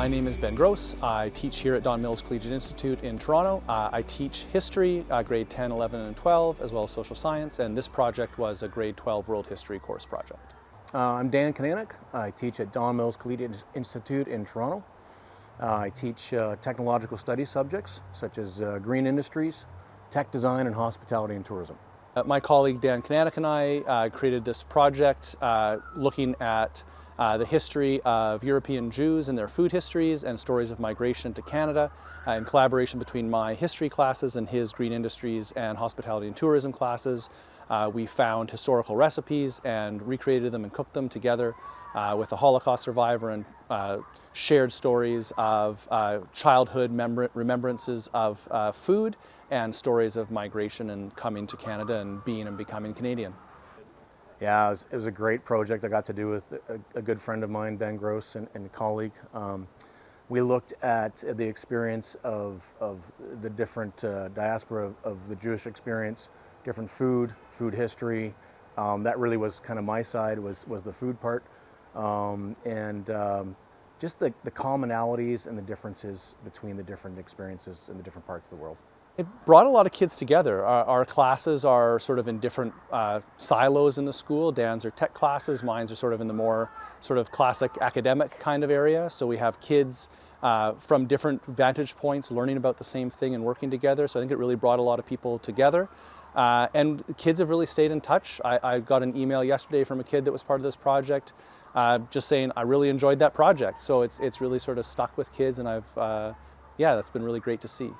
My name is Ben Gross. I teach here at Don Mills Collegiate Institute in Toronto. I teach history, grade 10, 11, and 12, as well as social science, and this project was a grade 12 world history course project. I'm Dan Kunanec. I teach at Don Mills Collegiate Institute in Toronto. I teach technological studies subjects such as green industries, tech design, and hospitality and tourism. My colleague Dan Kunanec and I created this project looking at the history of European Jews and their food histories and stories of migration to Canada in collaboration between my history classes and his green industries and hospitality and tourism classes. We found historical recipes and recreated them and cooked them together with a Holocaust survivor and shared stories of childhood remembrances of food and stories of migration and coming to Canada and being and becoming Canadian. Yeah, it was a great project I got to do with a good friend of mine, Ben Gross, and a colleague. We looked at the experience of the different diaspora of the Jewish experience, different food history. That really was kind of my side, was the food part. Just the commonalities and the differences between the different experiences in the different parts of the world. It brought a lot of kids together. Our classes are sort of in different silos in the school. Dan's are tech classes, mine's are sort of in the more sort of classic academic kind of area. So we have kids from different vantage points learning about the same thing and working together. So I think it really brought a lot of people together. And kids have really stayed in touch. I got an email yesterday from a kid that was part of this project just saying, I really enjoyed that project. So it's really sort of stuck with kids, and yeah, that's been really great to see.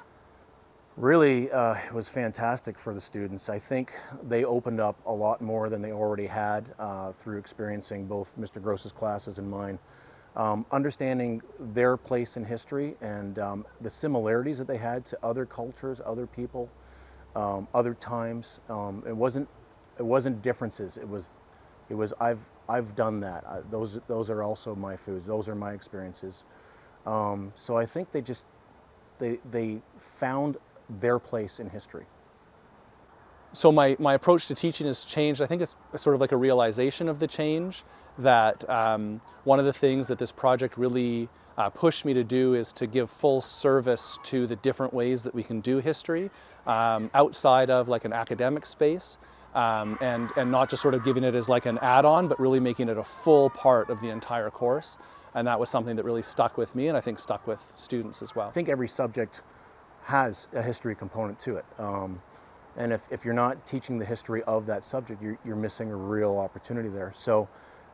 Really, it was fantastic for the students. I think they opened up a lot more than they already had through experiencing both Mr. Gross's classes and mine. Understanding their place in history and the similarities that they had to other cultures, other people, other times. It wasn't differences. It was I've done that. Those are also my foods. Those are my experiences. So I think they found their place in history. So my approach to teaching has changed. I think it's sort of like a realization of the change, that one of the things that this project really pushed me to do is to give full service to the different ways that we can do history outside of like an academic space, and not just sort of giving it as like an add-on, but really making it a full part of the entire course. And that was something that really stuck with me, and I think stuck with students as well. I think every subject has a history component to it. And if you're not teaching the history of that subject, you're missing a real opportunity there. So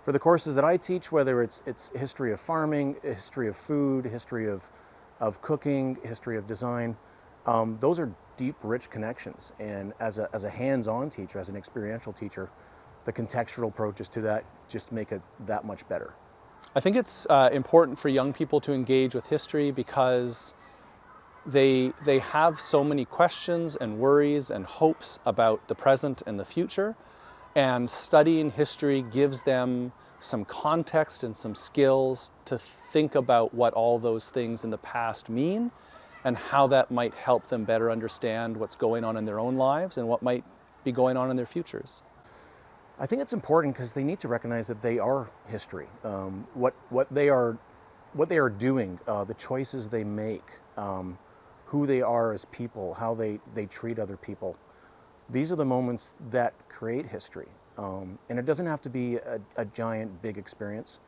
for the courses that I teach, whether it's history of farming, history of food, history of cooking, history of design, those are deep, rich connections. And as a hands-on teacher, as an experiential teacher, the contextual approaches to that just make it that much better. I think it's important for young people to engage with history because they have so many questions and worries and hopes about the present and the future, and studying history gives them some context and some skills to think about what all those things in the past mean and how that might help them better understand what's going on in their own lives and what might be going on in their futures. I think it's important because they need to recognize that they are history. What they are doing, the choices they make, who they are as people, how they treat other people. These are the moments that create history. And it doesn't have to be a giant, big experience.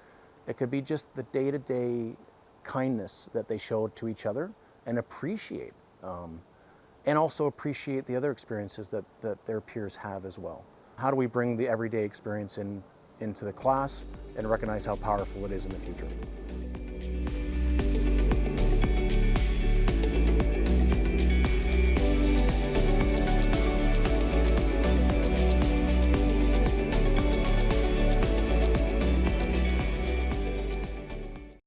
It could be just the day-to-day kindness that they show to each other and appreciate. And also appreciate the other experiences that their peers have as well. How do we bring the everyday experience into the class and recognize how powerful it is in the future?